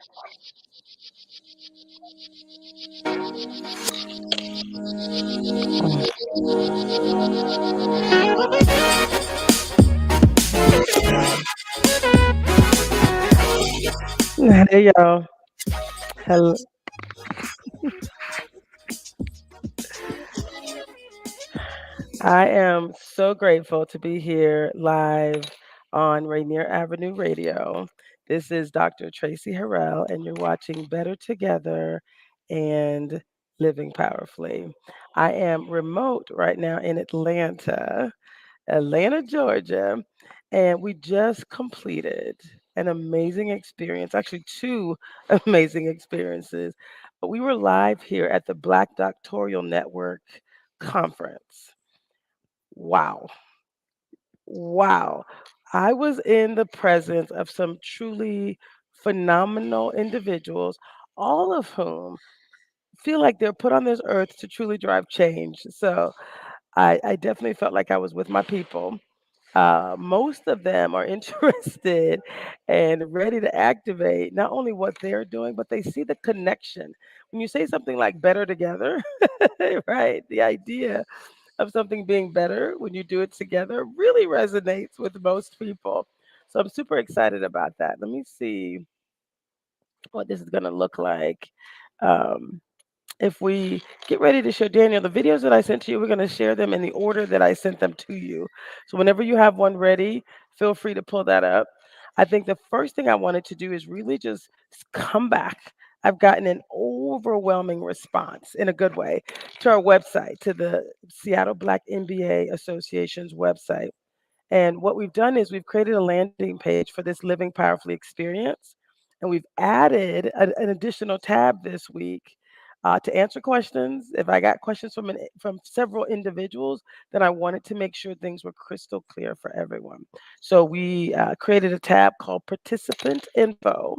Hey y'all. Hello. I am so grateful to be here live on Rainier Avenue Radio. This is Dr. Traci Harrell, and you're watching Better Together and Living Powerfully. I am remote right now in Atlanta, Georgia, and we just completed an amazing experience, actually, two amazing experiences. But we were live here at the Black Doctoral Network conference. Wow. Wow. I was in the presence of some truly phenomenal individuals, all of whom feel like they're put on this earth to truly drive change. So I definitely felt like I was with my people. Most of them are interested and ready to activate not only what they're doing, but they see the connection. When you say something like better together, right? The idea of something being better when you do it together really resonates with most people. So I'm super excited about that. Let me see what this is going to look like. Um, if we get ready to show Daniel the videos that I sent to you, we're going to share them in the order that I sent them to you. So whenever you have one ready, feel free to pull that up. I think the first thing I wanted to do is really just come back. I've gotten an overwhelming response in a good way to our website, to the Seattle Black MBA Association's website. And what we've done is we've created a landing page for this Living Powerfully experience. And we've added an additional tab this week to answer questions. If I got questions from several individuals, then I wanted to make sure things were crystal clear for everyone. So we created a tab called Participant Info.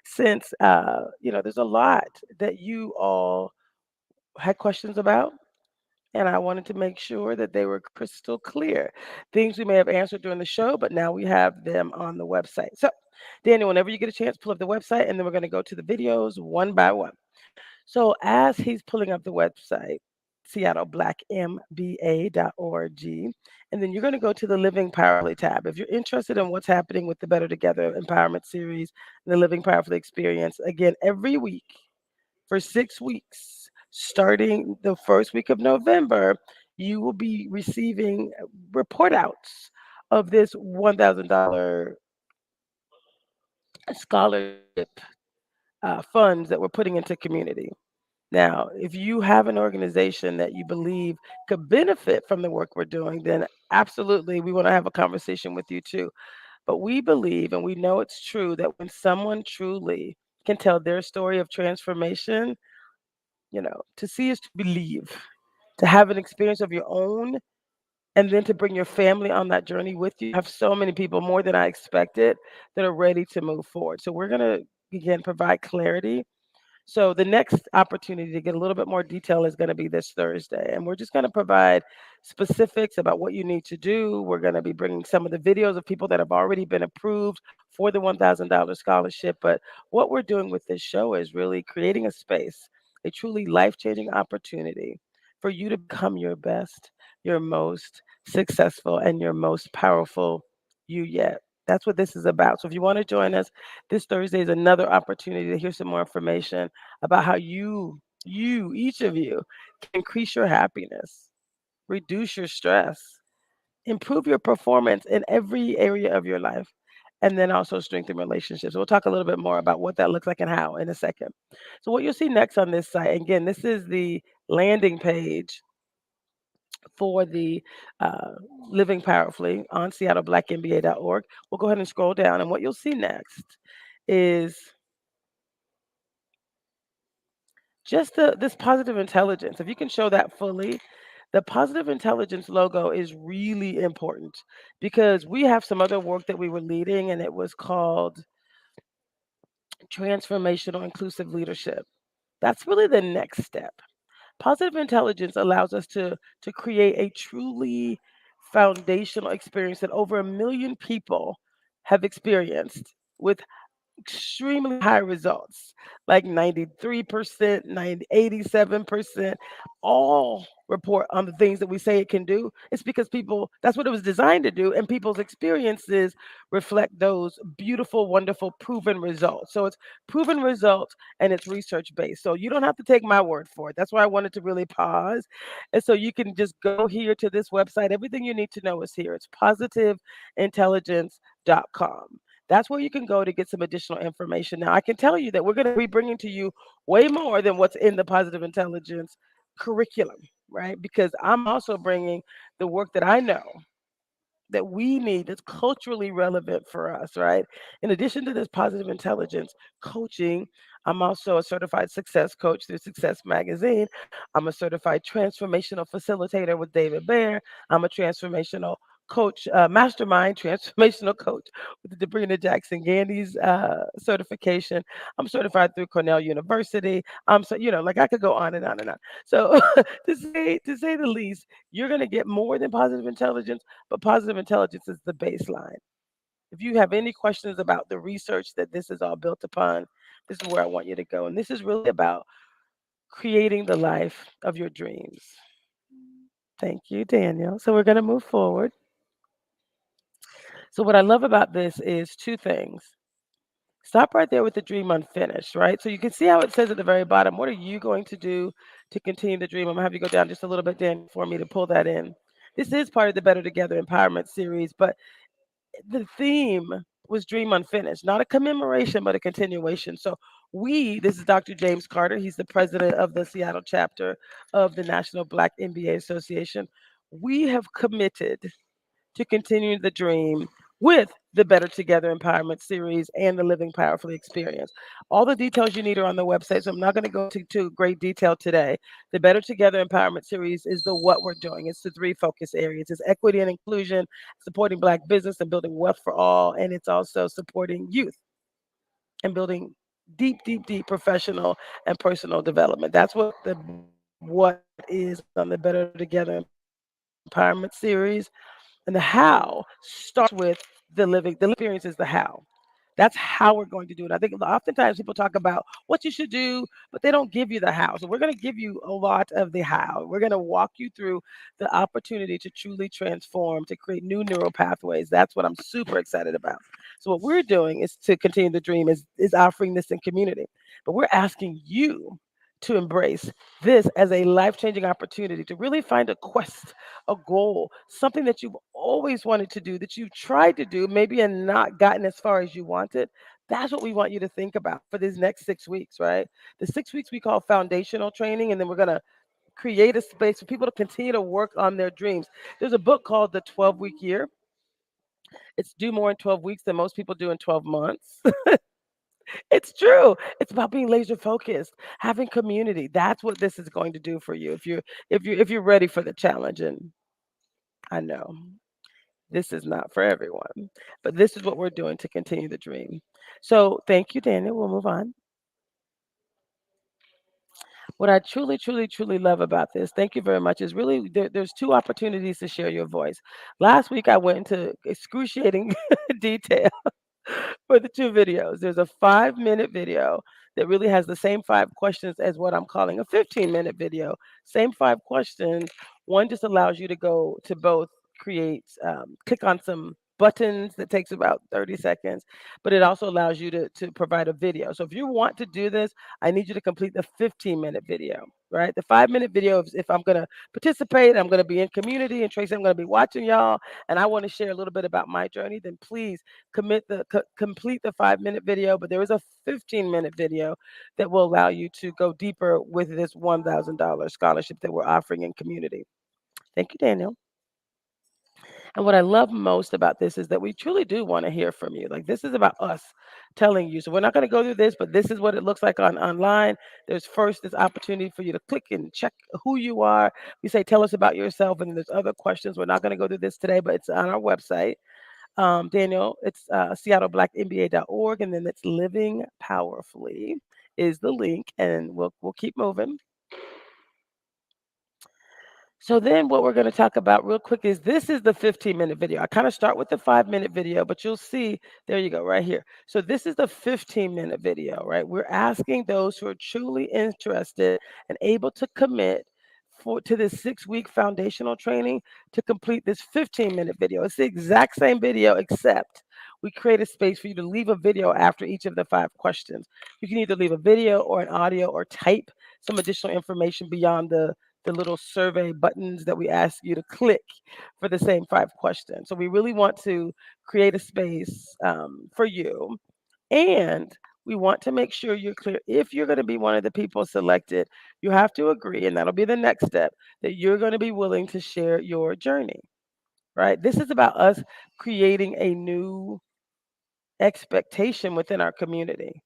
Since there's a lot that you all had questions about, and I wanted to make sure that they were crystal clear. Things we may have answered during the show, but now we have them on the website. So, Daniel, whenever you get a chance, pull up the website, and then we're going to go to the videos one by one. So, as he's pulling up the website, seattleblackmba.org, and then you're going to go to the Living Powerfully tab. If you're interested in what's happening with the Better Together Empowerment Series and the Living Powerfully experience, again, every week for 6 weeks, starting the first week of November, you will be receiving report outs of this $1,000 scholarship funds that we're putting into community. Now, if you have an organization that you believe could benefit from the work we're doing, then absolutely we want to have a conversation with you too. But we believe and we know it's true that when someone truly can tell their story of transformation, to see is to believe, to have an experience of your own, and then to bring your family on that journey with you. I have so many people, more than I expected, that are ready to move forward. So we're going to, again, provide clarity. So the next opportunity to get a little bit more detail is going to be this Thursday. And we're just going to provide specifics about what you need to do. We're going to be bringing some of the videos of people that have already been approved for the $1,000 scholarship. But what we're doing with this show is really creating a space, a truly life-changing opportunity for you to become your best, your most successful, and your most powerful you yet. That's what this is about. So if you want to join us, this Thursday is another opportunity to hear some more information about how each of you, can increase your happiness, reduce your stress, improve your performance in every area of your life, and then also strengthen relationships. We'll talk a little bit more about what that looks like and how in a second. So what you'll see next on this site, again, this is the landing page for the uh, Living Powerfully on SeattleBlackMBA.org. We'll go ahead and scroll down, and what you'll see next is just this positive intelligence. If you can show that fully, the positive intelligence logo is really important because we have some other work that we were leading, and it was called Transformational Inclusive Leadership. That's really the next step. Positive intelligence allows us to create a truly foundational experience that over 1 million people have experienced with extremely high results, like 93%, 87%, all report on the things that we say it can do. It's because people, that's what it was designed to do, and people's experiences reflect those beautiful, wonderful, proven results. So it's proven results and it's research based. So you don't have to take my word for it. That's why I wanted to really pause. And so you can just go here to this website. Everything you need to know is here. It's positiveintelligence.com. That's where you can go to get some additional information. Now, I can tell you that we're going to be bringing to you way more than what's in the positive intelligence curriculum, right? Because I'm also bringing the work that I know that we need that's culturally relevant for us, right? In addition to this positive intelligence coaching, I'm also a certified success coach through Success Magazine. I'm a certified transformational facilitator with David Bear. I'm a transformational coach, mastermind transformational coach with the Debrina Jackson Gandy's certification. I'm certified through Cornell University. So like I could go on and on and on. So to say the least, you're going to get more than positive intelligence, but positive intelligence is the baseline. If you have any questions about the research that this is all built upon, this is where I want you to go. And this is really about creating the life of your dreams. Thank you, Daniel. So we're going to move forward. So, what I love about this is two things. Stop right there with the dream unfinished, right? So you can see how it says at the very bottom, what are you going to do to continue the dream? I'm going to have you go down just a little bit, Dan, for me to pull that in. This is part of the Better Together Empowerment series, but the theme was Dream Unfinished, not a commemoration, but a continuation. So this is Dr. James Carter. He's the president of the Seattle chapter of the National Black MBA Association. We have committed to continue the dream with the Better Together Empowerment Series and the Living Powerfully experience. All the details you need are on the website, so I'm not going to go into great detail today. The Better Together Empowerment Series is the what we're doing. It's the three focus areas. It's equity and inclusion, supporting Black business and building wealth for all, and it's also supporting youth and building deep, deep, deep professional and personal development. That's what the what is on the Better Together Empowerment Series. And the how starts with the living experience is the how. That's how we're going to do it. I think oftentimes people talk about what you should do, but they don't give you the how. So we're going to give you a lot of the how. We're going to walk you through the opportunity to truly transform, to create new neural pathways. That's what I'm super excited about. So what we're doing is to continue the dream is offering this in community. But we're asking you to embrace this as a life-changing opportunity to really find a quest, a goal, something that you've always wanted to do, that you've tried to do, maybe and not gotten as far as you wanted. That's what we want you to think about for these next 6 weeks, right? The 6 weeks we call foundational training, and then we're going to create a space for people to continue to work on their dreams. There's a book called The 12-Week Year. It's do more in 12 weeks than most people do in 12 months. It's true. It's about being laser focused, having community. That's what this is going to do for you if you're ready for the challenge. And I know this is not for everyone, but this is what we're doing to continue the dream. So thank you, Daniel. We'll move on. What I truly, truly, truly love about this, thank you very much, is really there's two opportunities to share your voice. Last week I went into excruciating detail for the two videos. There's a 5-minute video that really has the same 5 questions as what I'm calling a 15-minute video. Same 5 questions. One just allows you to go to both click on some buttons that takes about 30 seconds, but it also allows you to provide a video. So if you want to do this, I need you to complete the 15-minute video, right? The 5-minute video, if I'm going to participate, I'm going to be in community, and Tracy, I'm going to be watching y'all, and I want to share a little bit about my journey, then please complete the 5-minute video. But there is a 15-minute video that will allow you to go deeper with this $1,000 scholarship that we're offering in community. Thank you, Daniel. And what I love most about this is that we truly do want to hear from you. Like, this is about us telling you. So we're not going to go through this, but this is what it looks like online. There's first this opportunity for you to click and check who you are. We say, tell us about yourself. And then there's other questions. We're not going to go through this today, but it's on our website. Daniel, it's seattleblackmba.org, and then it's Living Powerfully is the link, and we'll keep moving. So then what we're going to talk about real quick is this is the 15-minute video. I kind of start with the 5-minute video, but you'll see, there you go, right here. So this is the 15-minute video, right? We're asking those who are truly interested and able to commit to this 6-week foundational training to complete this 15-minute video. It's the exact same video, except we create a space for you to leave a video after each of the 5 questions. You can either leave a video or an audio or type some additional information beyond the little survey buttons that we ask you to click for the same 5 questions. So we really want to create a space for you. And we want to make sure you're clear. If you're going to be one of the people selected, you have to agree, and that'll be the next step, that you're going to be willing to share your journey, right? This is about us creating a new expectation within our community.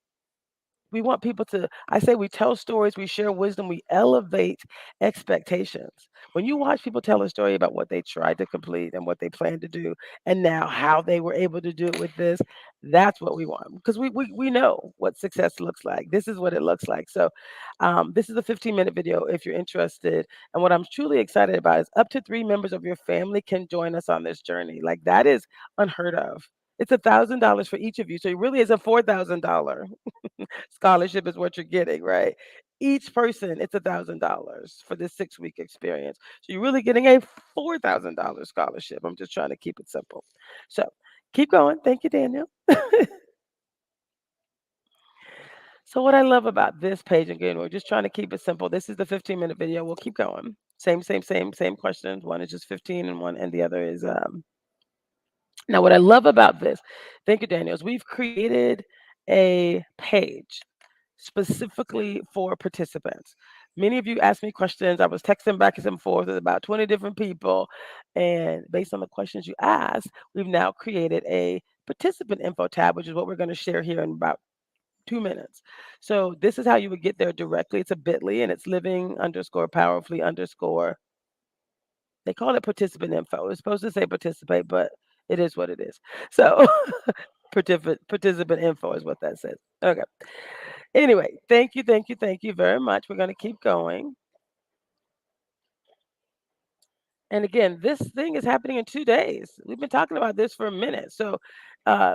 We want people to, I say we tell stories, we share wisdom, we elevate expectations. When you watch people tell a story about what they tried to complete and what they plan to do, and now how they were able to do it with this, that's what we want. Because we know what success looks like. This is what it looks like. So this is a 15-minute video if you're interested. And what I'm truly excited about is up to 3 members of your family can join us on this journey. Like that is unheard of. It's $1,000 for each of you. So it really is a $4,000 scholarship is what you're getting, right? Each person, it's $1,000 for this 6-week experience. So you're really getting a $4,000 scholarship. I'm just trying to keep it simple. So keep going. Thank you, Daniel. So what I love about this page, again, we're just trying to keep it simple. This is the 15-minute video. We'll keep going. Same questions. One is just 15 and the other is now what I love about this, thank you, Daniel, is we've created a page specifically for participants. Many of you asked me questions. I was texting back and forth with about 20 different people. And based on the questions you asked, we've now created a participant info tab, which is what we're going to share here in about 2 minutes. So this is how you would get there directly. It's a bit.ly and it's living underscore powerfully underscore. They call it participant info. It's supposed to say participate, but it is what it is. So participant info is what that says. Okay. Anyway, thank you very much. We're going to keep going. And again, this thing is happening in 2 days. We've been talking about this for a minute. So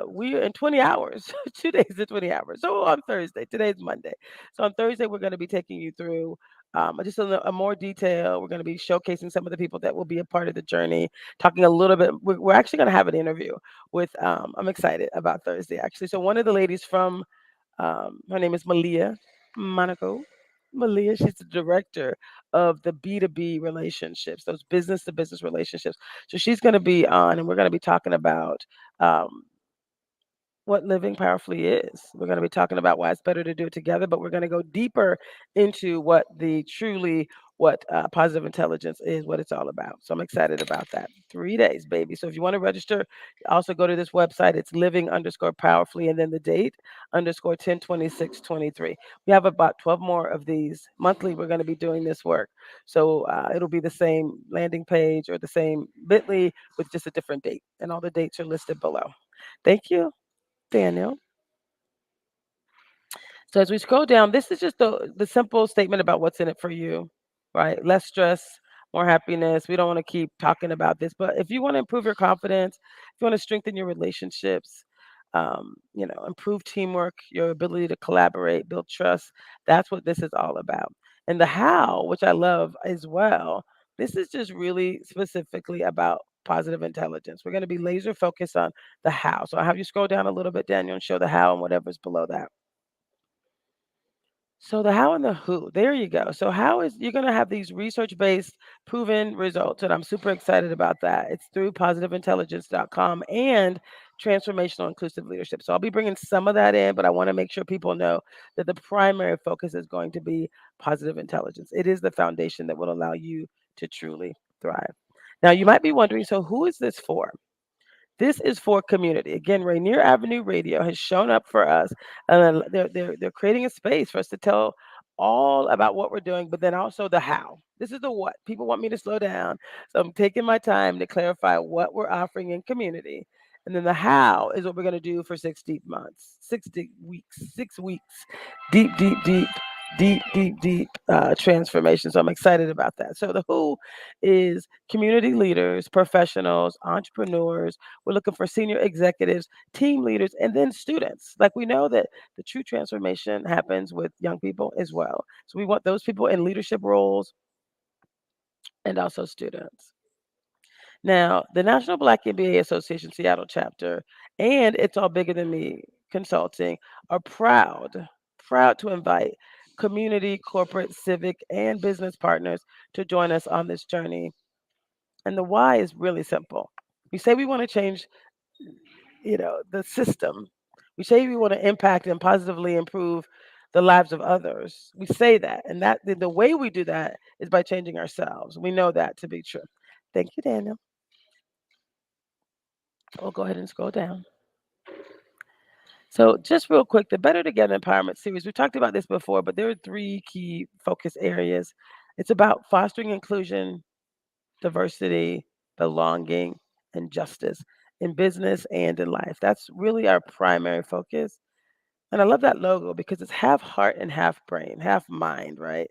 we're in 20 hours, 2 days to 20 hours. So on Thursday, today's Monday. So on Thursday, we're going to be taking you through just a more detail. We're going to be showcasing some of the people that will be a part of the journey, talking a little bit. We're actually going to have an interview with, I'm excited about Thursday, actually. So one of the ladies from, her name is Malia Monaco. Malia, she's the director of the B2B relationships, those business to business relationships. So she's going to be on, and we're going to be talking about um, what living powerfully is. We're going to be talking about why it's better to do it together, but we're going to go deeper into what positive intelligence is, what it's all about. So I'm excited about that. 3 days, baby. So if you want to register, also go to this website. It's living underscore powerfully and then the date underscore 10/26/23. We have about 12 more of these monthly. We're going to be doing this work. So it'll be the same landing page or the same bit.ly with just a different date. And all the dates are listed below. Thank you, Daniel. So as we scroll down, this is just the simple statement about what's in it for you, right? Less stress, more happiness. We don't want to keep talking about this, but if you want to improve your confidence, if you want to strengthen your relationships, improve teamwork, your ability to collaborate, build trust, that's what this is all about. And the how, which I love as well, this is just really specifically about positive intelligence. We're going to be laser focused on the how. So I'll have you scroll down a little bit, Daniel, and show the how and whatever's below that. So the how and the who, there you go. So how is you're going to have these research-based proven results, and I'm super excited about that. It's through positiveintelligence.com and transformational inclusive leadership. So I'll be bringing some of that in, but I want to make sure people know that the primary focus is going to be positive intelligence. It is the foundation that will allow you to truly thrive. Now you might be wondering, so who is this for? This is for community. Again, Rainier Avenue Radio has shown up for us, and they're creating a space for us to tell all about what we're doing, but then also the how. This is the what. People want me to slow down, so I'm taking my time to clarify what we're offering in community, and then the how is what we're going to do for 6 deep months, 6 deep weeks, 6 weeks, deep, deep, deep deep transformation. So I'm excited about that. So the who is community leaders, professionals, entrepreneurs. We're looking for senior executives, team leaders, and then students. Like we know that the true transformation happens with young people as well. So we want those people in leadership roles and also students. Now, the National Black MBA Association Seattle chapter and It's All Bigger Than Me Consulting are proud to invite community, corporate, civic, and business partners to join us on this journey. And the why is really simple. We say we want to change, the system. We say we want to impact and positively improve the lives of others. We say that, and that the way we do that is by changing ourselves. We know that to be true. Thank you, Daniel. We'll go ahead and scroll down. So, just real quick, the Better Together Empowerment series, we talked about this before, but there are three key focus areas. It's about fostering inclusion, diversity, belonging, and justice in business and in life. That's really our primary focus. And I love that logo because it's half heart and half brain, half mind, right?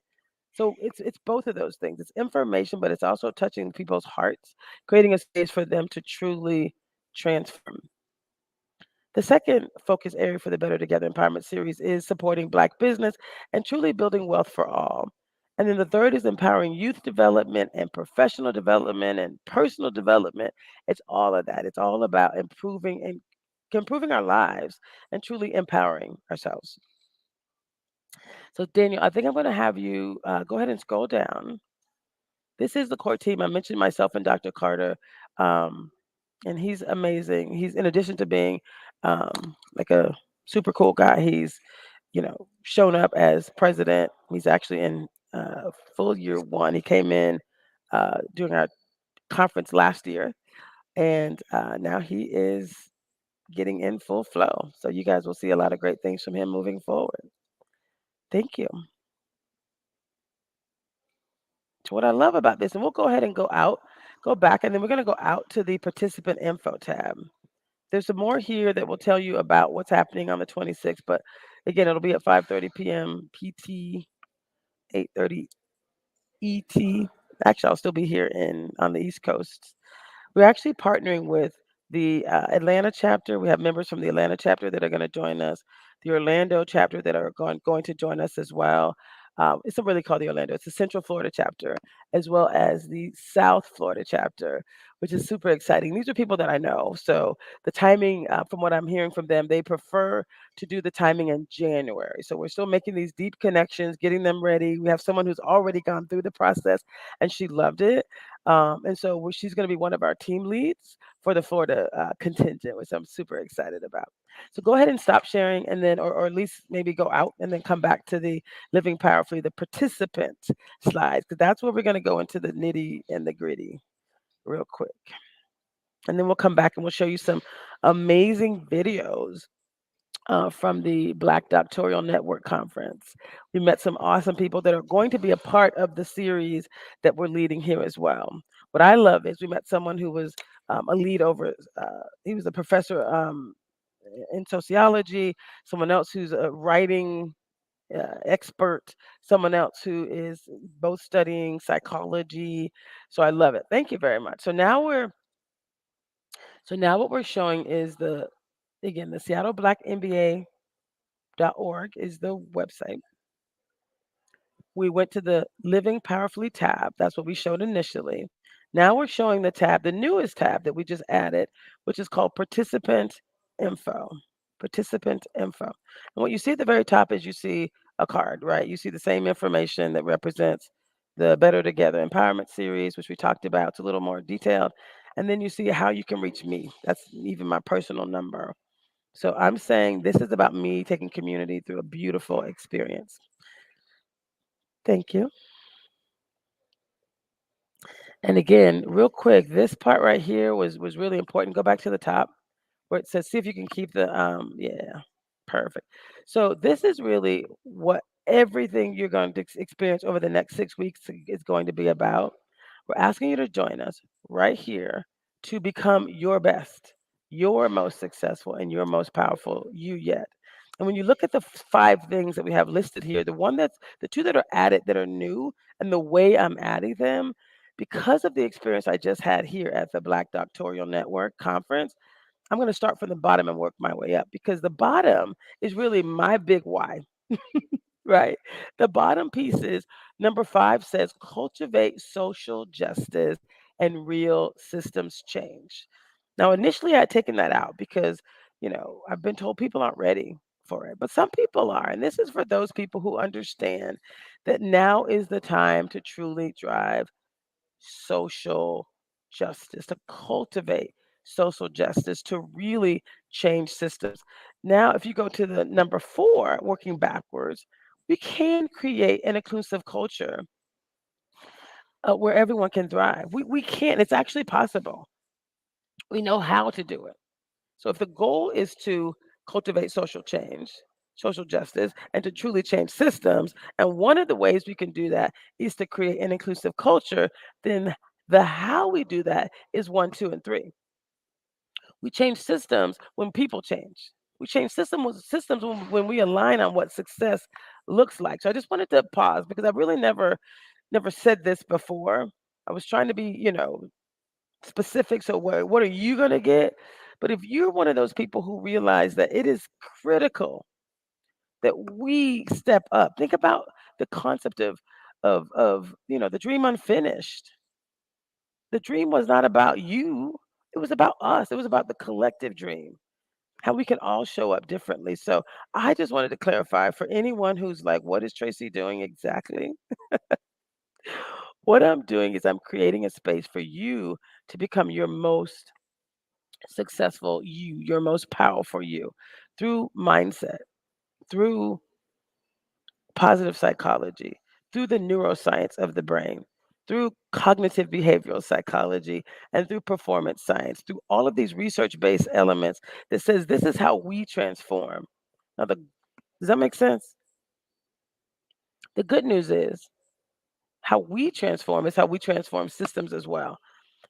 So it's both of those things. It's information, but it's also touching people's hearts, creating a space for them to truly transform. The second focus area for the Better Together Empowerment series is supporting Black business and truly building wealth for all. And then the third is empowering youth development and professional development and personal development. It's all of that. It's all about improving our lives and truly empowering ourselves. So, Daniel, I think I'm going to have you go ahead and scroll down. This is the core team. I mentioned myself and Dr. Carter. Um, and he's amazing. He's in addition to being like a super cool guy, he's shown up as president. He's actually in full year one. He came in during our conference last year, and now he is getting in full flow. So you guys will see a lot of great things from him moving forward. Thank you. So what I love about this, and we'll go ahead and go back, and then we're going to go out to the participant info tab. There's some more here that will tell you about what's happening on the 26th, but again, it'll be at 5:30 p.m. PT, 8:30 ET. Actually, I'll still be here on the East Coast. We're actually partnering with the Atlanta chapter. We have members from the Atlanta chapter that are going to join us, the Orlando chapter that are going to join us as well. It's not really called the Orlando, it's the Central Florida chapter, as well as the South Florida chapter, which is super exciting. These are people that I know. So the timing, from what I'm hearing from them, they prefer to do the timing in January. So we're still making these deep connections, getting them ready. We have someone who's already gone through the process and she loved it. And so she's going to be one of our team leads for the Florida contingent, which I'm super excited about. So go ahead and stop sharing and then, or at least maybe go out and then come back to the Living Powerfully, the participant slides, because that's where we're going to go into the nitty and the gritty real quick. And then we'll come back and we'll show you some amazing videos from the Black Doctoral Network Conference. We met some awesome people that are going to be a part of the series that we're leading here as well. What I love is we met someone who was a lead over, he was a professor in sociology, someone else who's a writing expert, someone else who is both studying psychology. So I love it. Thank you very much. So now what we're showing is the Seattle Black MBA.org is the website. We went to the Living Powerfully tab. That's what we showed initially. Now we're showing the newest tab that we just added, which is called Participant Info. Participant Info. And what you see at the very top is you see a card, right? You see the same information that represents the Better Together Empowerment series, which we talked about. It's a little more detailed. And then you see how you can reach me. That's even my personal number. So I'm saying this is about me taking community through a beautiful experience. Thank you. And again, real quick, this part right here was really important. Go back to the top where it says, see if you can keep yeah, perfect. So this is really what everything you're going to experience over the next 6 weeks is going to be about. We're asking you to join us right here to become your best, your most successful, and your most powerful you yet. And when you look at the five things that we have listed here, the two that are added that are new, and the way I'm adding them, because of the experience I just had here at the Black Doctoral Network conference, I'm going to start from the bottom and work my way up because the bottom is really my big why. Right. The bottom piece is number 5 says cultivate social justice and real systems change. Now, initially, I had taken that out because, I've been told people aren't ready for it, but some people are. And this is for those people who understand that now is the time to truly drive social justice, to cultivate social justice, to really change systems. Now, if you go to the number 4, working backwards, we can create an inclusive culture where everyone can thrive. We can, it's actually possible. We know how to do it. So, if the goal is to cultivate social change, social justice, and to truly change systems, and one of the ways we can do that is to create an inclusive culture, then the how we do that is 1, 2, and 3. We change systems when people change. We change systems when we align on what success looks like. So I just wanted to pause because I really never said this before. I was trying to be, specific. So what are you going to get? But if you're one of those people who realize that it is critical that we step up, think about the concept of the dream unfinished. The dream was not about you. It was about us. It was about the collective dream, how we can all show up differently. So I just wanted to clarify for anyone who's like, what is Tracy doing exactly? What I'm doing is I'm creating a space for you to become your most successful you, your most powerful you through mindset, through positive psychology, through the neuroscience of the brain, through cognitive behavioral psychology, and through performance science, through all of these research based elements that says this is how we transform. Now, does that make sense? The good news is how we transform is how we transform systems as well.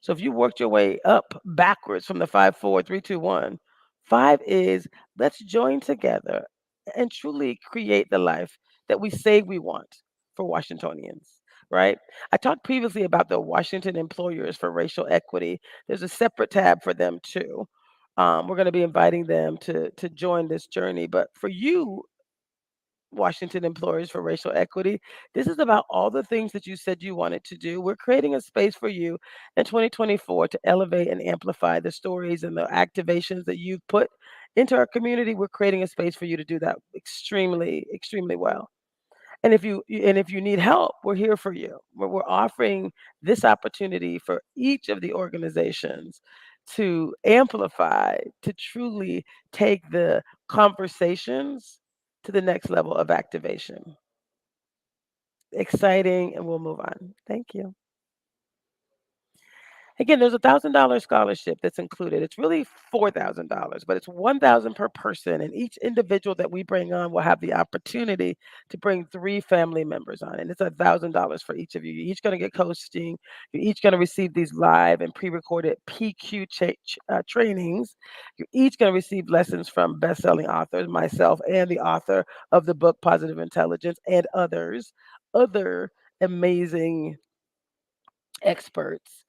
So if you worked your way up backwards from the 5, 4, 3, 2, 1, 5 is let's join together and truly create the life that we say we want for Washingtonians, right? I talked previously about the Washington Employers for Racial Equity. There's a separate tab for them too. We're going to be inviting them to join this journey. But for you, Washington Employers for Racial Equity. This is about all the things that you said you wanted to do. We're creating a space for you in 2024 to elevate and amplify the stories and the activations that you've put into our community. We're creating a space for you to do that extremely, extremely well. And if you need help, we're here for you. We're offering this opportunity for each of the organizations to amplify, to truly take the conversations to the next level of activation. Exciting, and we'll move on. Thank you. Again, there's $1,000 scholarship that's included. It's really $4,000, but it's 1,000 per person, and each individual that we bring on will have the opportunity to bring 3 family members on, and it's $1,000 for each of you. You're each going to get coaching. You're each going to receive these live and pre-recorded PQ trainings. You're each going to receive lessons from best-selling authors, myself, and the author of the book Positive Intelligence, and other amazing experts.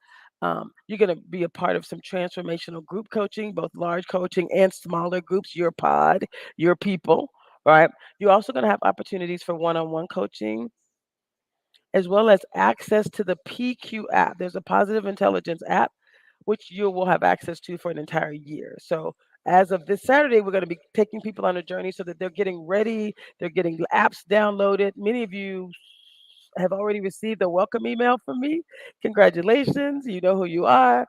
You're going to be a part of some transformational group coaching, both large coaching and smaller groups, your pod, your people, right? You're also going to have opportunities for one on one coaching, as well as access to the PQ app. There's a positive intelligence app, which you will have access to for an entire year. So, as of this Saturday, we're going to be taking people on a journey so that they're getting ready, they're getting the apps downloaded. Many of you have already received a welcome email from me. Congratulations, you know who you are.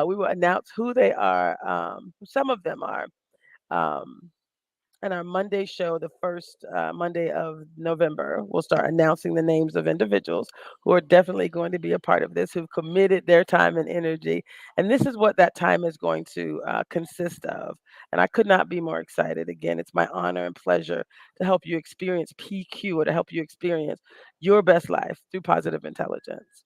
We will announce who they are. Some of them are. Um, and our Monday show, the first Monday of November, we'll start announcing the names of individuals who are definitely going to be a part of this, who've committed their time and energy. And this is what that time is going to consist of. And I could not be more excited. Again, it's my honor and pleasure to help you experience PQ, or to help you experience your best life through positive intelligence.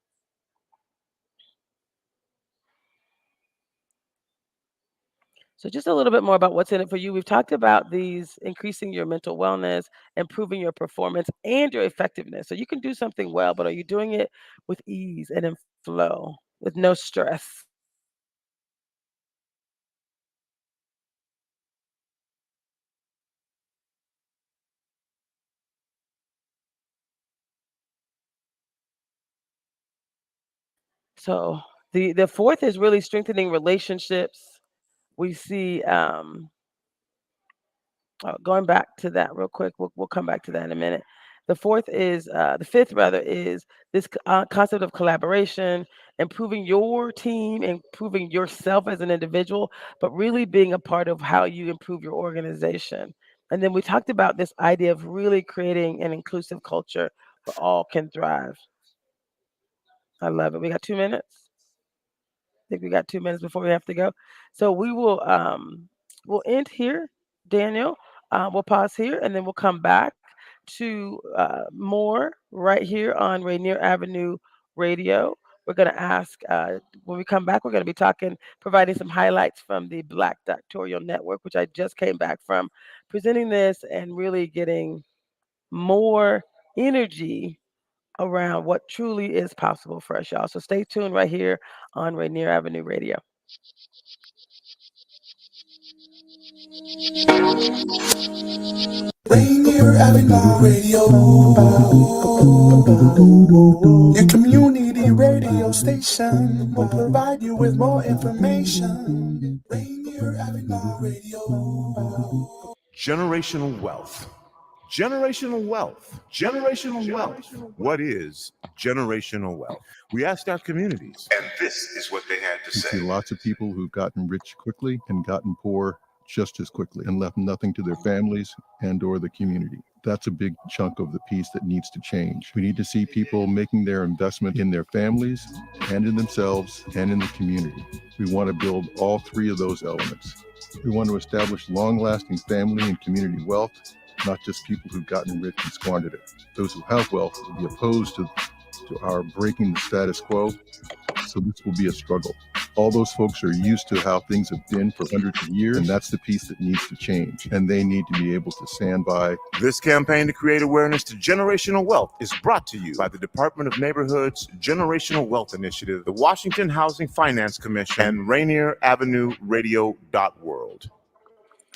So just a little bit more about what's in it for you. We've talked about these increasing your mental wellness, improving your performance and your effectiveness. So you can do something well, but are you doing it with ease and in flow, with no stress? So the fourth is really strengthening relationships. We see going back to that real quick, we'll come back to that in a minute. The fifth rather, is this concept of collaboration, improving your team, improving yourself as an individual, but really being a part of how you improve your organization. And then we talked about this idea of really creating an inclusive culture where all can thrive. I love it. We got 2 minutes. I think we got 2 minutes before we have to go. So we'll end here, Daniel. We'll pause here and then we'll come back to more right here on Rainier Avenue Radio. We're going to ask, when we come back, we're going to be providing some highlights from the Black Doctoral Network, which I just came back from, presenting this and really getting more energy around what truly is possible for us, y'all. So stay tuned right here on Rainier Avenue Radio. Rainier Avenue Radio, your community radio station will provide you with more information. Rainier Avenue Radio. Generational wealth. Generational wealth. Generational wealth. What is generational wealth? We asked our communities, and this is what they had to say. We see lots of people who've gotten rich quickly and gotten poor just as quickly and left nothing to their families and or the community. That's a big chunk of the piece that needs to change. We need to see people making their investment in their families and in themselves and in the community. We want to build all three of those elements. We want to establish long-lasting family and community wealth, not just people who've gotten rich and squandered it. Those who have wealth will be opposed to our breaking the status quo, so this will be a struggle. All those folks are used to how things have been for hundreds of years, and that's the piece that needs to change, and they need to be able to stand by. This campaign to create awareness to generational wealth is brought to you by the Department of Neighborhood's Generational Wealth Initiative, the Washington Housing Finance Commission, and Rainier Avenue Radio.world.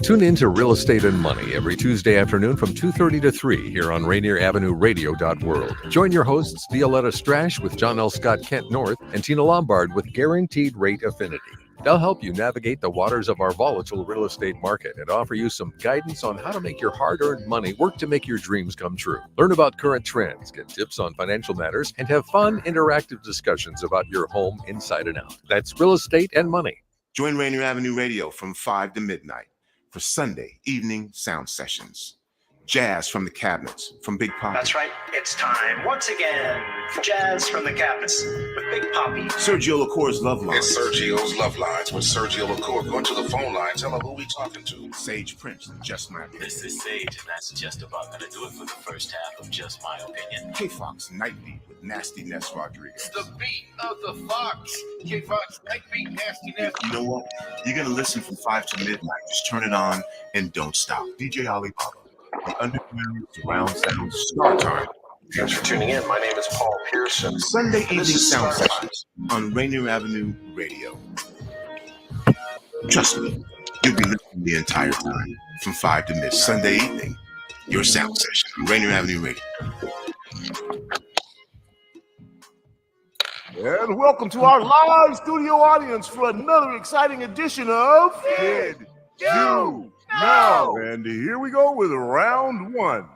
Tune in to Real Estate and Money every Tuesday afternoon from 2:30 to 3 here on Rainier Avenue Radio.world. Join your hosts Violetta Strash with John L. Scott Kent North and Tina Lombard with Guaranteed Rate Affinity. They'll help you navigate the waters of our volatile real estate market and offer you some guidance on how to make your hard-earned money work to make your dreams come true. Learn about current trends, get tips on financial matters, and have fun, interactive discussions about your home inside and out. That's Real Estate and Money. Join Rainier Avenue Radio from 5 to midnight for Sunday evening sound sessions. Jazz from the Cabinets from Big Poppy. That's right. It's time once again for Jazz from the Cabinets with Big Poppy. Sergio LaCour's Love Lines. It's Sergio's Love Lines with Sergio LaCour. Go to the phone line. Tell him who we talking to. Sage Prince and Just My Opinion. This is Sage, and that's just about going to do it for the first half of Just My Opinion. K-Fox Nightbeat with Nasty Ness Rodriguez. The beat of the Fox. K-Fox Nightbeat, Nasty Ness. You know what? You're going to listen from 5 to midnight. Just turn it on and don't stop. DJ Alibaba. The Underground Surround Sound Start Time. Thanks for tuning in. My name is Paul Pearson. Sunday evening sound sessions on Rainier Avenue Radio. Trust me, you'll be listening the entire time from 5 to midnight. Sunday evening, your sound session on Rainier Avenue Radio. And welcome to our live studio audience for another exciting edition of Did You Know? And here we go with round one.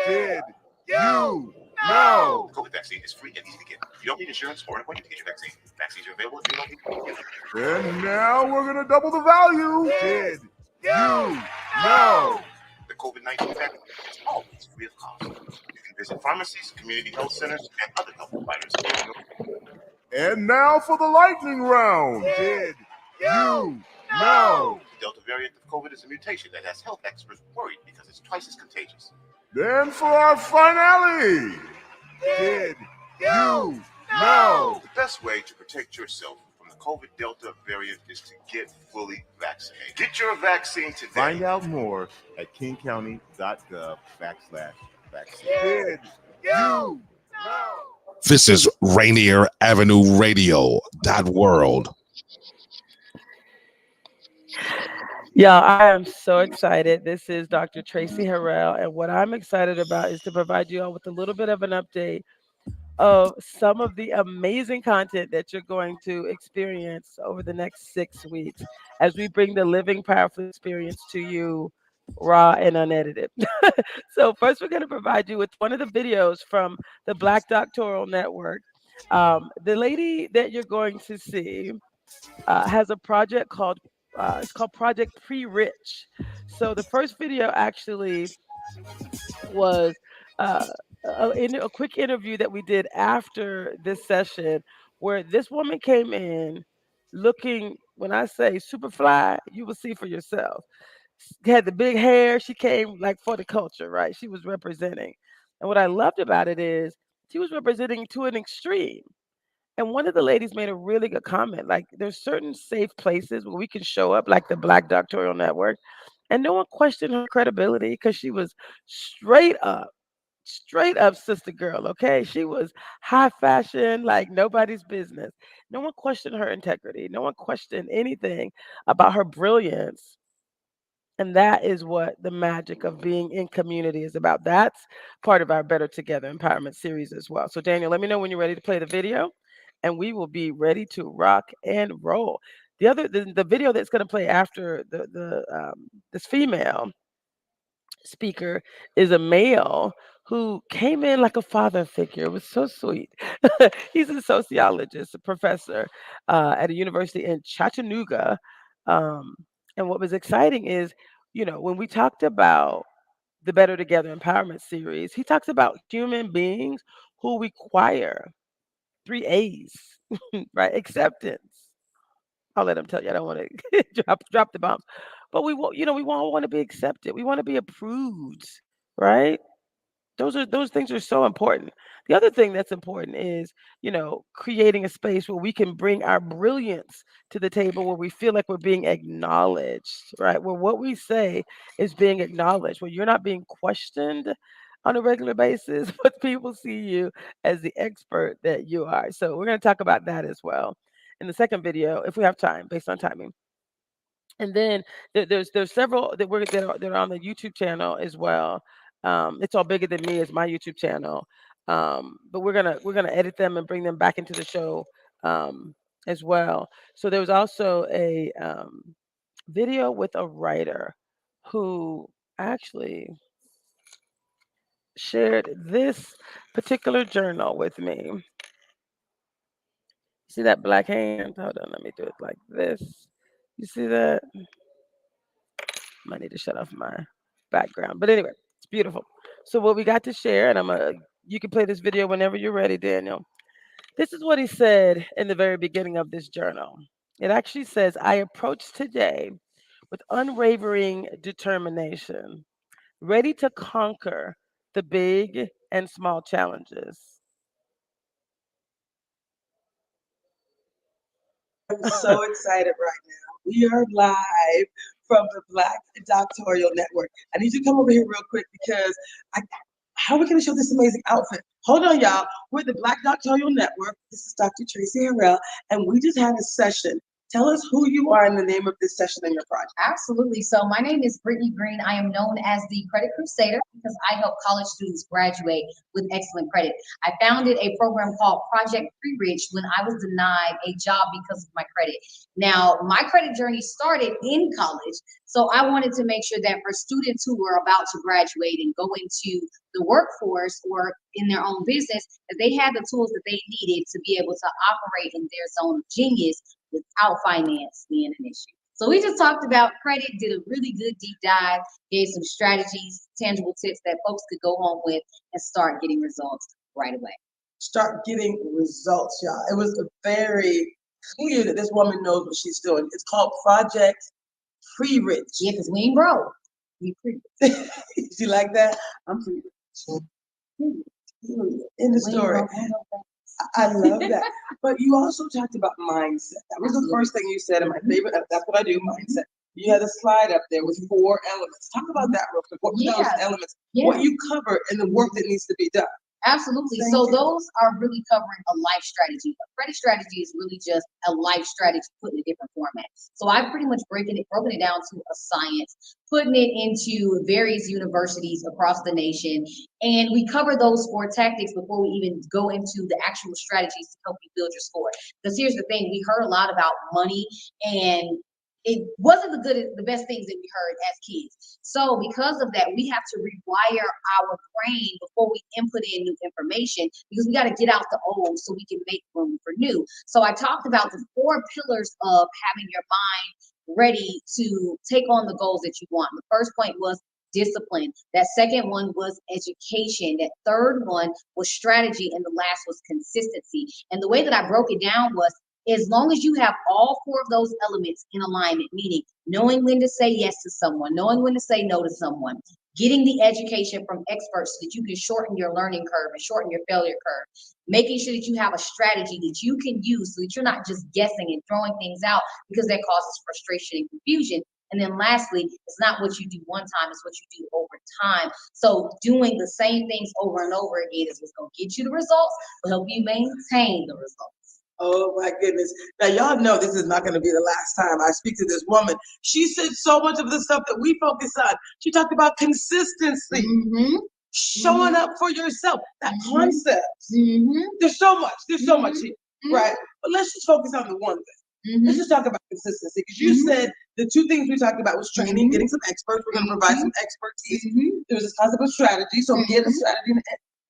Did you know? COVID vaccine is free and easy to get. You don't need insurance or an appointment to get your vaccine. Vaccines are available if you don't need them. And now we're going to double the value. Did you know? The COVID-19 vaccine is always free of cost. You can visit pharmacies, community health centers, and other health providers. And now for the lightning round. Did you know? The Delta variant of COVID is a mutation that has health experts worried because it's twice as contagious. Then for our finale. Did you know? The best way to protect yourself from the COVID Delta variant is to get fully vaccinated. Get your vaccine today. Find out more at kingcounty.gov/vaccine. Did you know? This is Rainier Avenue Radio.world. Yeah, I am so excited. This is Dr. Traci Harrell, and what I'm excited about is to provide you all with a little bit of an update of some of the amazing content that you're going to experience over the next 6 weeks as we bring the living, powerful experience to you raw and unedited. So, first, we're going to provide you with one of the videos from the Black Doctoral Network. The lady that you're going to see has a project called it's called Project Pre-Rich. So the first video actually was a quick interview that we did after this session, where this woman came in looking, when I say super fly, you will see for yourself. Had the big hair. She came like for the culture, right? She was representing. And what I loved about it is she was representing to an extreme. And one of the ladies made a really good comment. Like, there's certain safe places where we can show up, like the Black Doctoral Network, and no one questioned her credibility because she was straight up sister girl. Okay, she was high fashion, like nobody's business. No one questioned her integrity. No one questioned anything about her brilliance. And that is what the magic of being in community is about. That's part of our Better Together Empowerment series as well. So, Daniel, let me know when you're ready to play the video, and we will be ready to rock and roll. The video that's going to play after this female speaker is a male who came in like a father figure. It was so sweet. He's a sociologist, a professor at a university in Chattanooga. Um, and what was exciting is, when we talked about the Better Together Empowerment series, he talks about human beings who require 3 A's, right? Acceptance. I'll let him tell you. I don't want to drop the bombs. But we want to be accepted. We want to be approved, right? Those things are so important. The other thing that's important is, creating a space where we can bring our brilliance to the table, where we feel like we're being acknowledged, right? Where what we say is being acknowledged, where you're not being questioned on a regular basis, but people see you as the expert that you are. So we're going to talk about that as well in the second video, if we have time, based on timing. And then there's several that are on the YouTube channel as well. It's All Bigger Than Me is my YouTube channel, but we're gonna edit them and bring them back into the show as well. So there was also a video with a writer who actually shared this particular journal with me. See that black hand? Hold on, let me do it like this. You see that? Might need to shut off my background. But anyway, it's beautiful. So what we got to share, and you can play this video whenever you're ready, Daniel. This is what he said in the very beginning of this journal. It actually says, I approach today with unwavering determination, ready to conquer the big and small challenges. I'm so excited right now. We are live from the Black Doctoral Network. I need you to come over here real quick because how are we going to show this amazing outfit? Hold on, y'all. We're the Black Doctoral Network. This is Dr. Traci Harrell, and we just had a session. Tell us who you are and the name of this session and your project. Absolutely. So my name is Brittany Green. I am known as the Credit Crusader because I help college students graduate with excellent credit. I founded a program called Project Pre-Rich when I was denied a job because of my credit. Now, my credit journey started in college, so I wanted to make sure that for students who were about to graduate and go into the workforce or in their own business, that they had the tools that they needed to be able to operate in their zone of genius without finance being an issue. So we just talked about credit, did a really good deep dive, gave some strategies, tangible tips that folks could go home with and start getting results right away. Start getting results, y'all. It was very clear that this woman knows what she's doing. It's called Project Pre-Rich. Yeah, because we ain't broke. We pre-rich. You like that? I'm pre-rich. In the story. I love that. But you also talked about mindset. That was the first thing you said, and my favorite, that's what I do, mindset. You had a slide up there with 4 elements. Talk about that real quick. What were those elements? What you cover and the work that needs to be done. Absolutely. So those are really covering a life strategy. A credit strategy is really just a life strategy put in a different format. So I've pretty much broken it down to a science, putting it into various universities across the nation. And we cover those 4 tactics before we even go into the actual strategies to help you build your score. Because here's the thing, we heard a lot about money, and it wasn't the best things that we heard as kids. So because of that, we have to rewire our brain before we input in new information, because we got to get out the old so we can make room for new. So I talked about the 4 pillars of having your mind ready to take on the goals that you want. The first point was discipline. That second one was education. That third one was strategy. And the last was consistency. And the way that I broke it down was, as long as you have all 4 of those elements in alignment, meaning knowing when to say yes to someone, knowing when to say no to someone, getting the education from experts so that you can shorten your learning curve and shorten your failure curve, making sure that you have a strategy that you can use so that you're not just guessing and throwing things out, because that causes frustration and confusion. And then lastly, it's not what you do one time, it's what you do over time. So doing the same things over and over again is what's going to get you the results, will help you maintain the results. Oh my goodness. Now y'all know this is not going to be the last time I speak to this woman. She said so much of the stuff that we focus on. She talked about consistency, showing up for yourself, that concept. There's so much here, right? But let's just focus on the one thing. Let's just talk about consistency, because you said the 2 things we talked about was training, getting some experts. We're going to provide some expertise. There was this concept of strategy, so get a strategy.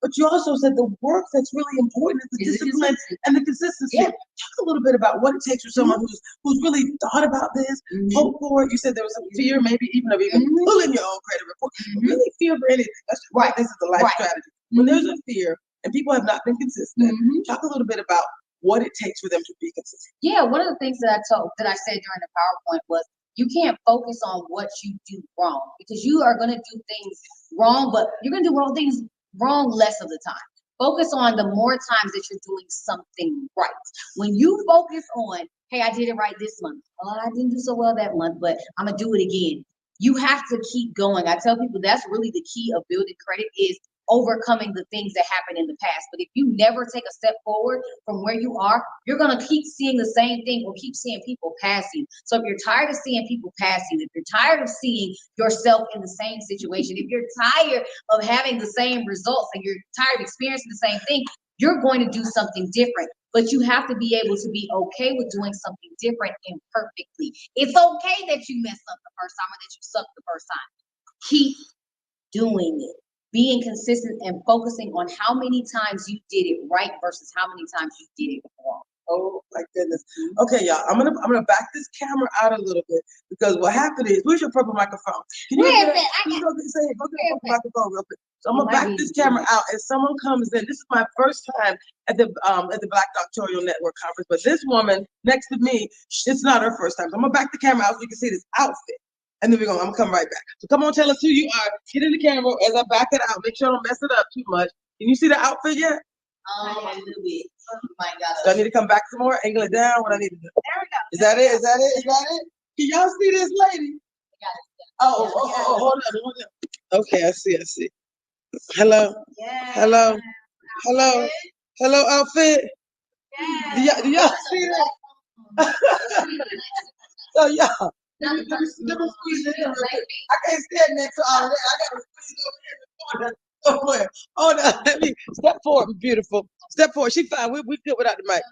But you also said the work that's really important is the discipline and the consistency. Talk a little bit about what it takes for someone who's really thought about this, hope for it. You said there was some fear, maybe even of pulling your own credit report. Really fear for anything. That's right. This is the life strategy. When there's a fear and people have not been consistent, talk a little bit about what it takes for them to be consistent. Yeah, one of the things that I said during the PowerPoint was, you can't focus on what you do wrong, because you are going to do things wrong, but you're going to do wrong things wrong less of the time. Focus on the more times that you're doing something right. When you focus on, hey, I did it right this month. Oh, I didn't do so well that month, but I'm going to do it again. You have to keep going. I tell people that's really the key of building credit, is overcoming the things that happened in the past. But if you never take a step forward from where you are, you're going to keep seeing the same thing or keep seeing people pass you. So if you're tired of seeing people pass you, if you're tired of seeing yourself in the same situation, if you're tired of having the same results and you're tired of experiencing the same thing, you're going to do something different. But you have to be able to be okay with doing something different imperfectly. It's okay that you messed up the first time or that you sucked the first time. Keep doing it. Being consistent and focusing on how many times you did it right versus how many times you did it wrong. Oh my goodness. Okay, y'all. I'm gonna back this camera out a little bit, because what happened is, where's your purple microphone? Can you go get the purple microphone real quick? So I'm gonna back this camera out, and someone comes in. This is my first time at the Black Doctoral Network conference, but this woman next to me, it's not her first time. So I'm gonna back the camera out so you can see this outfit. And then I'm gonna come right back. So come on, tell us who you are. Get in the camera as I back it out. Make sure I don't mess it up too much. Can you see the outfit yet? A little bit. Oh my God. Do I need to come back some more? Angle it down? What I need to do? There we go. Is that it? Is that it? Is that it? Can y'all see this lady? Oh, hold on. Okay, I see. Hello. Yeah. Hello, outfit. Yeah. Do y'all see that? So y'all. Let me squeeze this in real quick. I can't stand next to all of that. I gotta squeeze over here somewhere. Hold on. Let me step forward. Beautiful. Step forward. She fine. We good without the mic.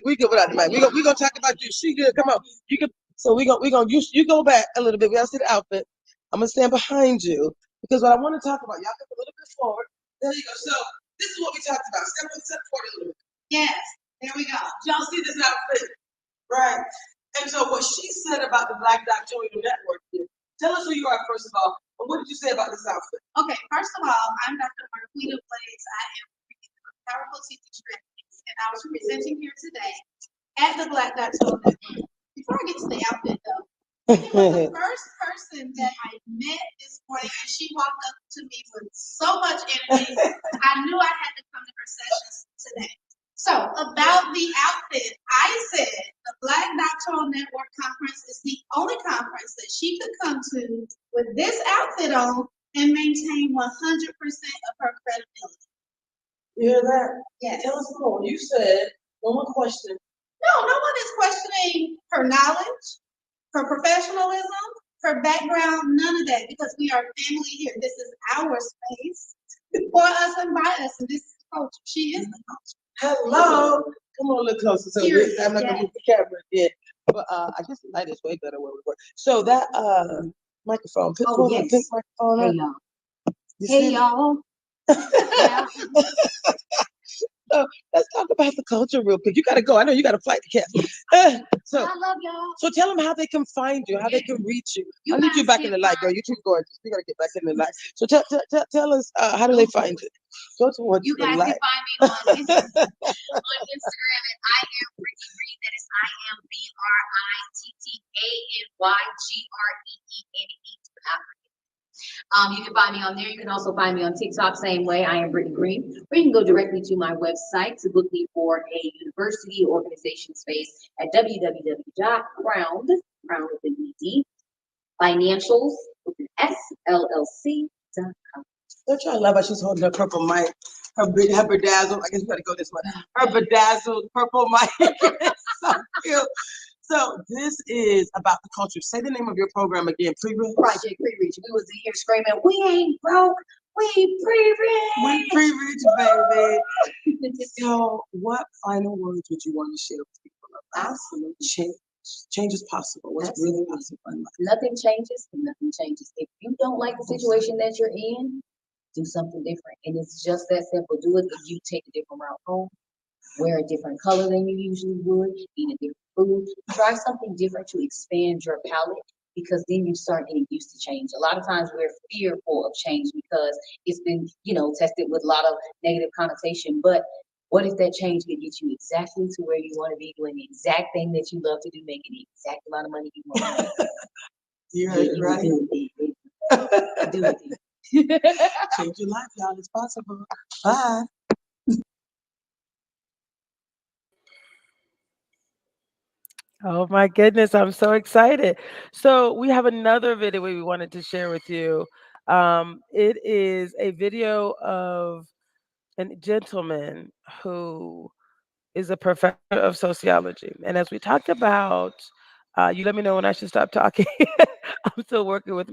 We good without the mic. We gonna talk about you. She good. Come on. You can. So we gonna you go back a little bit. We gotta see the outfit. I'm gonna stand behind you, because what I want to talk about. Y'all come a little bit forward. There you go. So this is what we talked about. Step forward a little bit. Yes. There we go. Y'all see this outfit, right? And so what she said about the Black Doctoral Network is, tell us who you are first of all, and what did you say about this outfit? Okay, first of all, I'm Dr. Marquita Blades. I am a powerful teaching strategist, and I was presenting here today at the Black Doctoral Network. Before I get to the outfit though, it was the first person that I met this morning, and she walked up to me with so much energy. I knew I had to come to her sessions today. So the outfit, I said the Black Doctoral Network Conference is the only conference that she could come to with this outfit on and maintain 100% of her credibility. You hear that? Yes. Tell us more. You said one more question. No one is questioning her knowledge, her professionalism, her background, none of that, because we are family here. This is our space for us and by us, and this is the culture. She is the culture. Hello. Come on a little closer. So Period. I'm not gonna move the camera again. But I guess the light is way better where we were. So that microphone, pull that pink microphone up. Hey y'all. So let's talk about the culture real quick. You gotta go. I know you got a flight to catch. So I love y'all. So tell them how they can find you, how they can reach you. I need you back in the light, girl. You're too gorgeous. We gotta get back in the light. So tell us how do they find you? Go towards you the guys light. can find me on Instagram at I am Brittany Green. That is IMBRITTANYGREENE. You can find me on there. You can also find me on TikTok, same way. I am Brittany Green. Or you can go directly to my website to book me for a university organization space at www.crowned, crown with an ED, financials with an SLLC.com. Don't y'all love how she's holding her purple mic? Her bedazzled, I guess we gotta go this way. Her bedazzled purple mic. So cute. So this is about the culture. Say the name of your program again. Pre-Reach. Project Pre-Reach. We was in here screaming, we ain't broke, we pre-rich. We pre-rich, baby. So what final words would you want to share with people about Absolutely. Change is possible. What's really possible in life? Nothing changes. Nothing changes. If you don't like the situation that you're in, do something different. And it's just that simple. Do it if you take a different route home. Wear a different color than you usually would, eat a different food, try something different to expand your palate, because then you start getting used to change. A lot of times we're fearful of change because it's been, tested with a lot of negative connotation. But what if that change could get you exactly to where you want to be, doing the exact thing that you love to do, making the exact amount of money you want to make? You heard it right. Do it. Change your life, y'all. It's possible. Bye. Oh my goodness, I'm so excited. So we have another video we wanted to share with you. It is a video of a gentleman who is a professor of sociology. And as we talked about, you let me know when I should stop talking. I'm still working with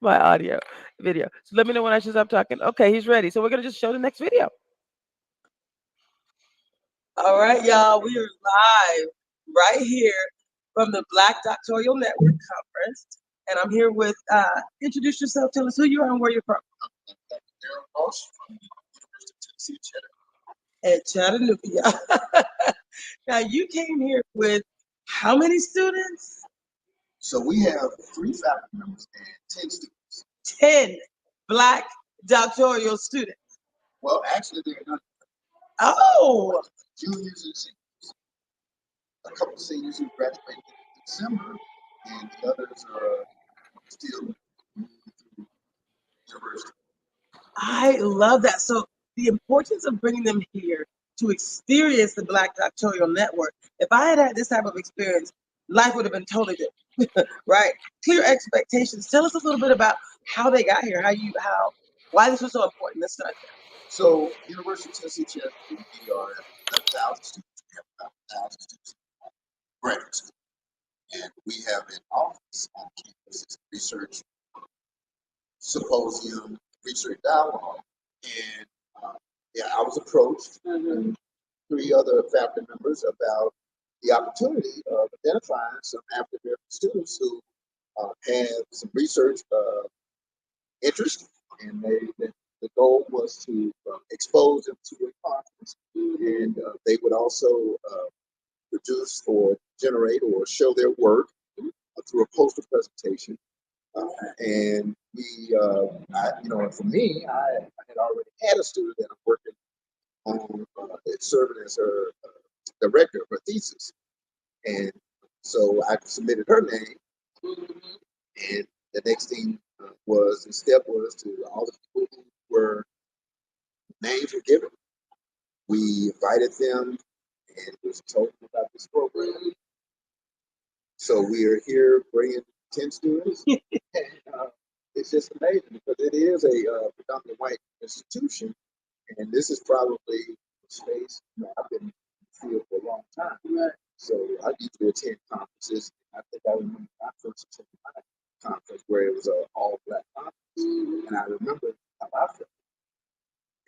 my audio video. So let me know when I should stop talking. Okay, he's ready. So we're going to just show the next video. All right, y'all. We are live right here from the Black Doctoral Network Conference. And I'm here with, introduce yourself. Tell us who you are and where you're from. At Chattanooga. Now, you came here with how many students? So we have 3 faculty members and 10 students. 10 Black doctoral students. Well, actually, they're not. Oh! Juniors and seniors. A couple of seniors who graduated in December, and the others are still moving through university. I love that. So the importance of bringing them here to experience the Black Doctoral Network. If I had this type of experience, life would have been totally different, right? Clear expectations. Tell us a little bit about how they got here, why this was so important. Let's start there. So, University of Tennessee Chattanooga, we are 11,000 students. We have about 1,000 students in graduate school. And we have an office on campus. It's a research symposium, research dialogue. And I was approached, 3 other faculty members, about the opportunity of identifying some African American students who have some research interest, and the goal was to expose them to a conference, and they would also produce or generate or show their work through a poster presentation. And we, for me, I had already had a student that I'm working on serving as her director of her thesis. And so I submitted her name, and the next thing the step was to all the people who were names were given. We invited them, and was told about this program. So we are here bringing 10 students. And it's just amazing because it is a predominantly white institution. And this is probably a space, I've been in the field for a long time. Right. So I usually attend conferences. I think I remember my first attending my conference where it was an all-black conference. And I remember how I felt.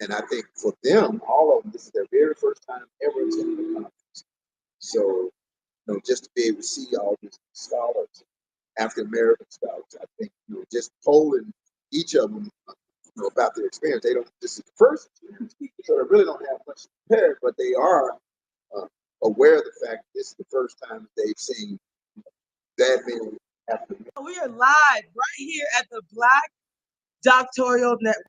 And I think for them, all of them, this is their very first time ever attending a conference. So, just to be able to see all these scholars, African American scholars, I think, just polling each of them, about their experience. This is the first experience, so they really don't have much prepared, but they are aware of the fact this is the first time they've seen that many African American. We are live right here at the Black Doctoral Network.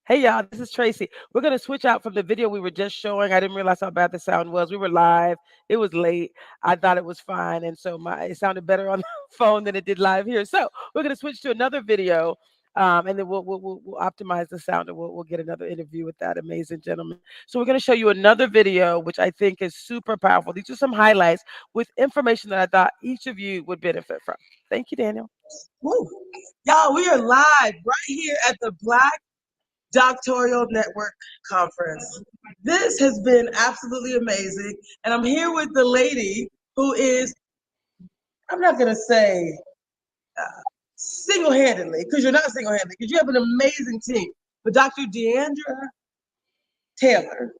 Hey y'all, this is Tracy. We're gonna switch out from the video we were just showing. I didn't realize how bad the sound was. We were live. It was late. I thought it was fine, and so it sounded better on the phone than it did live here. So we're gonna switch to another video, and then we'll optimize the sound, and we'll get another interview with that amazing gentleman. So we're gonna show you another video, which I think is super powerful. These are some highlights with information that I thought each of you would benefit from. Thank you, Daniel. Woo. Y'all, we are live right here at the Black Doctoral Network Conference. This has been absolutely amazing. And I'm here with the lady who is, I'm not going to say single-handedly, because you're not single-handedly, because you have an amazing team. But Dr. Deandra Taylor,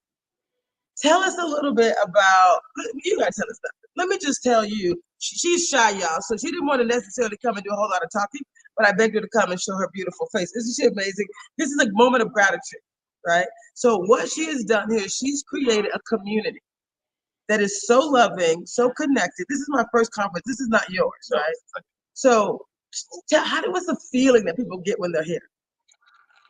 tell us a little bit about, you got to tell us that. Let me just tell you, she's shy, y'all, so she didn't want to necessarily come and do a whole lot of talking, but I begged her to come and show her beautiful face. Isn't she amazing? This is a moment of gratitude, right? So what she has done here, she's created a community that is so loving, so connected. This is my first conference. This is not yours, right? So what's the feeling that people get when they're here?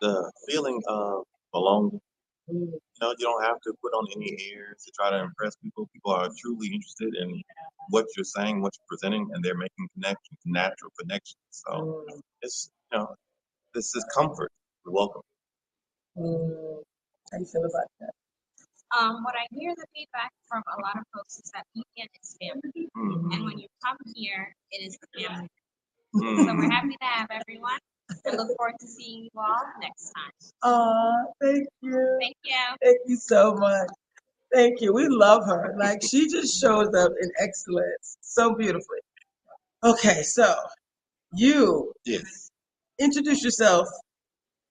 The feeling of belonging. You don't have to put on any airs to try to impress people. People are truly interested in what you're saying, what you're presenting, and they're making connections, natural connections. So it's, this is comfort. You're welcome. How do you feel about that? What I hear the feedback from a lot of folks is that weekend is family. And when you come here, it is the family. So we're happy to have everyone. I look forward to seeing you all next time. Thank you. Thank you. Thank you so much. Thank you. We love her. Like, she just shows up in excellence so beautifully. Okay, so you introduce yourself.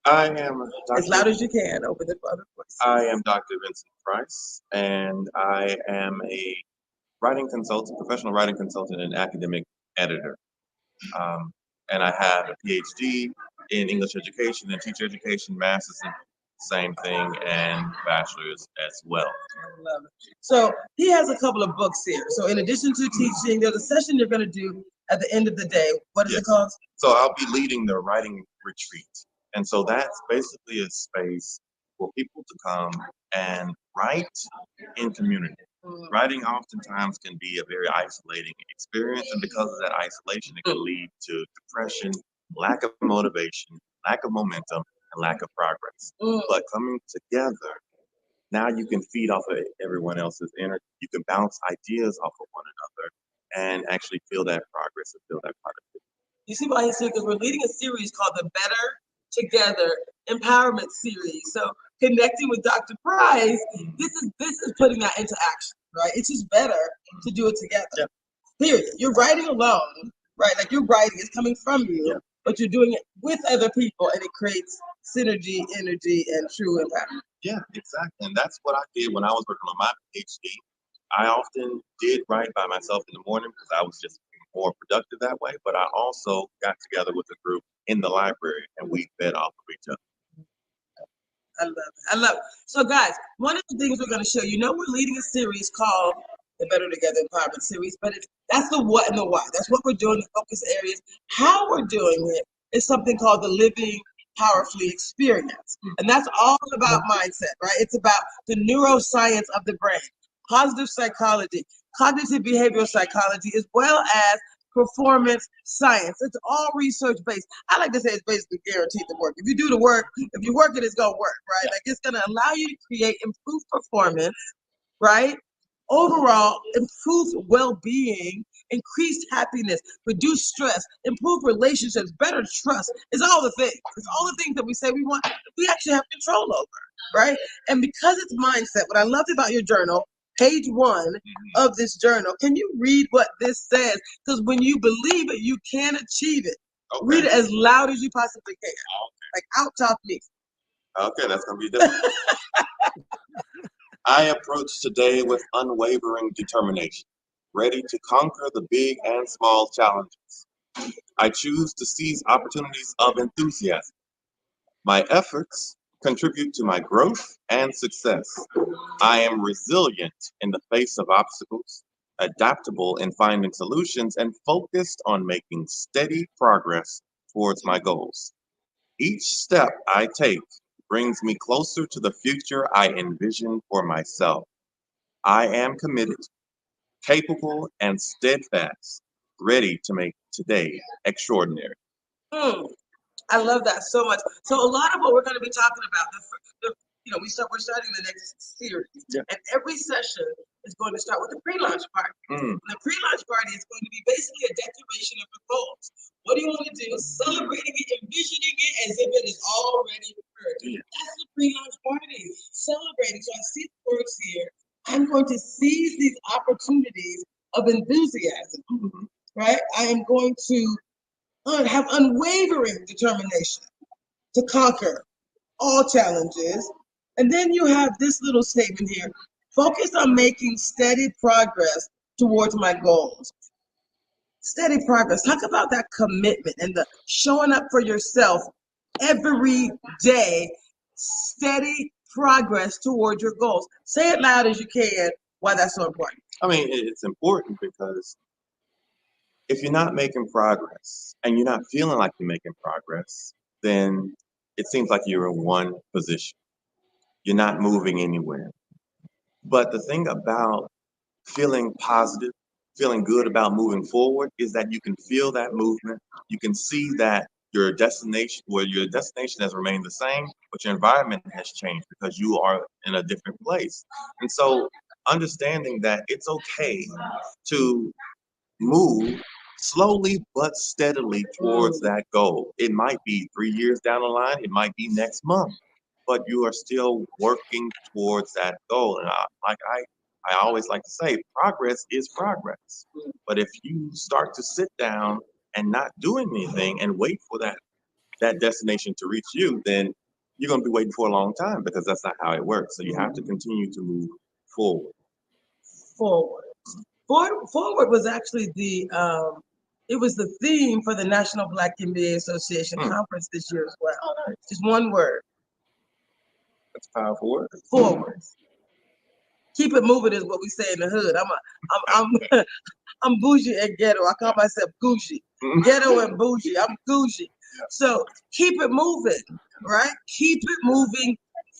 I am Dr. As loud as you can over the other voice. I am Dr. Vincent Price, and I am a writing consultant, professional writing consultant, and academic editor. And I have a PhD in English education and teacher education, master's in same thing, and bachelor's as well. I love it. So he has a couple of books here. So in addition to teaching, there's a session you're going to do at the end of the day. What is it called? So I'll be leading the writing retreat. And so that's basically a space for people to come and write in community. Writing oftentimes can be a very isolating experience, and because of that isolation, it can lead to depression, lack of motivation, lack of momentum, and lack of progress. But coming together, now you can feed off of everyone else's energy. You can bounce ideas off of one another and actually feel that progress and feel that productivity. You see why he's here? Because we're leading a series called the Better Together Empowerment Series. So connecting with Dr. Price, this is putting that into action, right? It's just better to do it together. Period. You're writing alone, right? Like, your writing is coming from you, but you're doing it with other people, and it creates synergy, energy, and true impact. Yeah, exactly. And that's what I did when I was working on my PhD. I often did write by myself in the morning because I was just more productive that way, but I also got together with a group in the library, and we fed off of each other. I love it. I love it. So guys, one of the things we're going to show you, we're leading a series called the Better Together Empowerment Series, but that's the what and the why. That's what we're doing, the focus areas. How we're doing it is something called the Living Powerfully Experience. And that's all about mindset, right? It's about the neuroscience of the brain, positive psychology, cognitive behavioral psychology, as well as performance science. It's all research based. I like to say it's basically guaranteed to work. If you do the work, if you work it, it's gonna work, right? Like it's gonna allow you to create improved performance, right? Overall, improved well-being, increased happiness, reduced stress, improved relationships, better trust. It's all the things. It's all the things that we say we want, we actually have control over, right? And because it's mindset, what I loved about your journal, page 1 of this journal, can you read what this says? Because when you believe it, you can achieve it. Okay. Read it as loud as you possibly can. Okay. Like out top me. Okay, that's going to be different. I approach today with unwavering determination, ready to conquer the big and small challenges. I choose to seize opportunities of enthusiasm. My efforts contribute to my growth and success. I am resilient in the face of obstacles, adaptable in finding solutions, and focused on making steady progress towards my goals. Each step I take brings me closer to the future I envision for myself. I am committed, capable, and steadfast, ready to make today extraordinary. I love that so much. So a lot of what we're going to be talking about, we're starting the next series, and every session is going to start with a pre-launch party. And the pre-launch party is going to be basically a declaration of your goals. What do you want to do? Celebrating it, envisioning it as if it is already occurred. That's the pre-launch party. Celebrating. So I see the words here. I'm going to seize these opportunities of enthusiasm, right? I am going to have unwavering determination to conquer all challenges. And then you have this little statement here, focus on making steady progress towards my goals. Steady progress. Talk about that commitment and the showing up for yourself every day. Steady progress towards your goals. Say it loud as you can why that's so important. I mean, it's important because if you're not making progress and you're not feeling like you're making progress, then it seems like you're in one position. You're not moving anywhere. But the thing about feeling positive, feeling good about moving forward is that you can feel that movement. You can see that your destination has remained the same, but your environment has changed because you are in a different place. And so understanding that it's okay to move slowly but steadily towards that goal. It might be 3 years down the line, it might be next month, but you are still working towards that goal. And I always like to say, progress is progress. But if you start to sit down and not doing anything and wait for that destination to reach you, then you're going to be waiting for a long time because that's not how it works. So you have to continue to move forward. Forward was actually it was the theme for the National Black MBA Association conference this year as well. Oh, nice. Just one word. That's a powerful word. Forward. Keep it moving is what we say in the hood. I'm bougie and ghetto. I call myself Gucci. Ghetto and bougie. I'm Gucci. So keep it moving, right? Keep it moving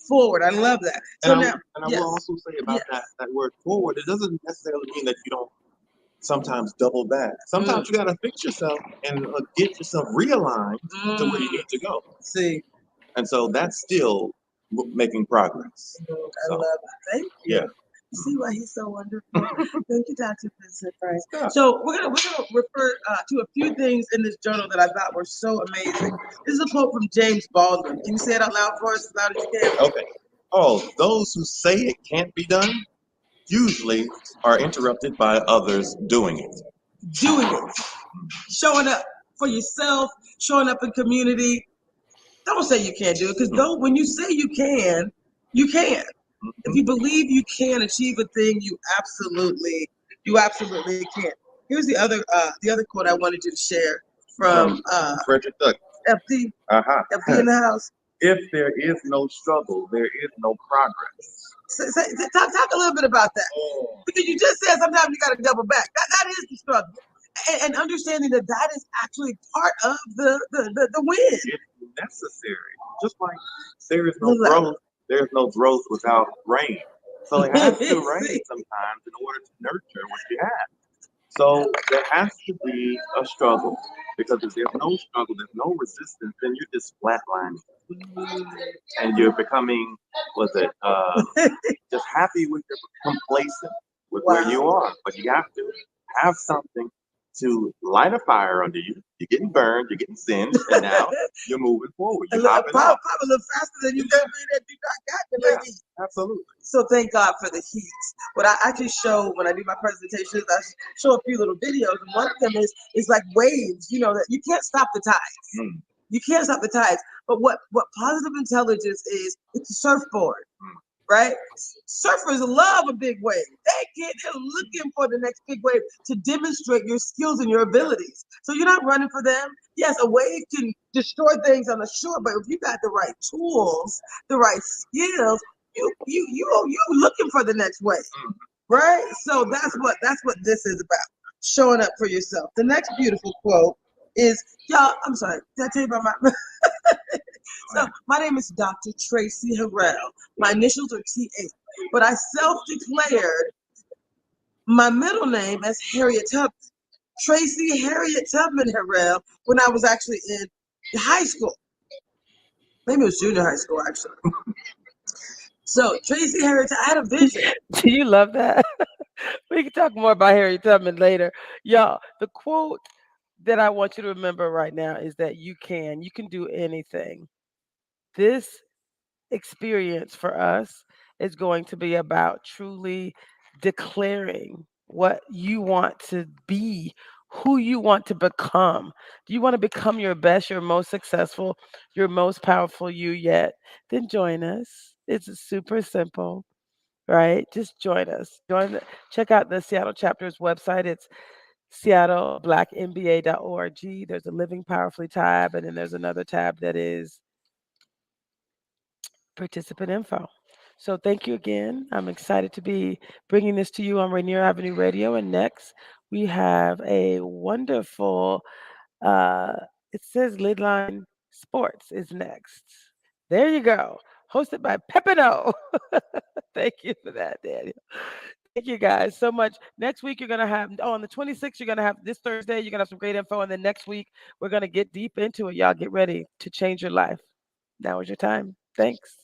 forward. I love that. So I will also say about that word forward, it doesn't necessarily mean that you don't sometimes double back. Sometimes you got to fix yourself and get yourself realigned to where you need to go. See. And so that's still making progress. I love it. Thank you. Yeah. You see why he's so wonderful. Thank you, Dr. Vincent Price. Yeah. So we're gonna refer to a few things in this journal that I thought were so amazing. This is a quote from James Baldwin. Can you say it out loud for us as loud as you can? Okay. Oh, those who say it can't be done usually are interrupted by others doing it. Showing up for yourself, showing up in community. Don't say you can't do it, because when you say you can, you can. If you believe you can achieve a thing, you absolutely can. Here's the other quote I wanted you to share from Frederick Douglass. FD. FD in the house. If there is no struggle, there is no progress. Talk a little bit about that. Because you just said sometimes you got to double back. That is the struggle. And understanding that is actually part of the win. It's necessary. Just like there is no growth. There's no growth without rain. So it has to rain sometimes in order to nurture what you have. So there has to be a struggle because if there's no struggle, there's no resistance, then you're just flatlining and you're becoming, was it, just happy with your complacent with where you are. But you have to have something to light a fire under you. You're getting burned, you're getting singed, and now you're moving forward. You're hopping Pop up. a little faster than you've ever been that you got the lady. Absolutely. So thank God for the heat. What I actually show when I do my presentations, I show a few little videos, and one of them is like waves. You know that you can't stop the tides. You can't stop the tides. But what positive intelligence is? It's a surfboard, right? Surfers love a big wave. They're looking for the next big wave to demonstrate your skills and your abilities. So you're not running for them. Yes, a wave can destroy things on the shore, but if you got the right tools, the right skills, you looking for the next wave, right? So that's what this is about. Showing up for yourself. The next beautiful quote is, y'all, I'm sorry, did I tell you about my So my name is Dr. Traci Harrell. My initials are TA, but I self-declared my middle name as Harriet Tubman. Traci Harriet Tubman Harrell when I was actually in high school. Maybe it was junior high school, actually. So Traci Harriet, I had a vision. Do you love that? We can talk more about Harriet Tubman later. Y'all, the quote that I want you to remember right now is that you can do anything. This experience for us is going to be about truly declaring what you want to be, who you want to become. Do you want to become your best, your most successful, your most powerful you yet? Then join us. It's super simple, right? Just join us. Check out the Seattle chapter's website. It's seattleblackmba.org. There's a Living Powerfully tab, and then there's another tab that is participant info. So thank you again. I'm excited to be bringing this to you on Rainier Avenue Radio. And next, we have a wonderful, uh, it says Lidline Sports is next. There you go. Hosted by Pepino. Thank you for that, Daniel. Thank you guys so much. Next week, you're going to have, on the 26th, you're going to have this Thursday, you're going to have some great info. And then next week, we're going to get deep into it. Y'all get ready to change your life. Now is your time. Thanks.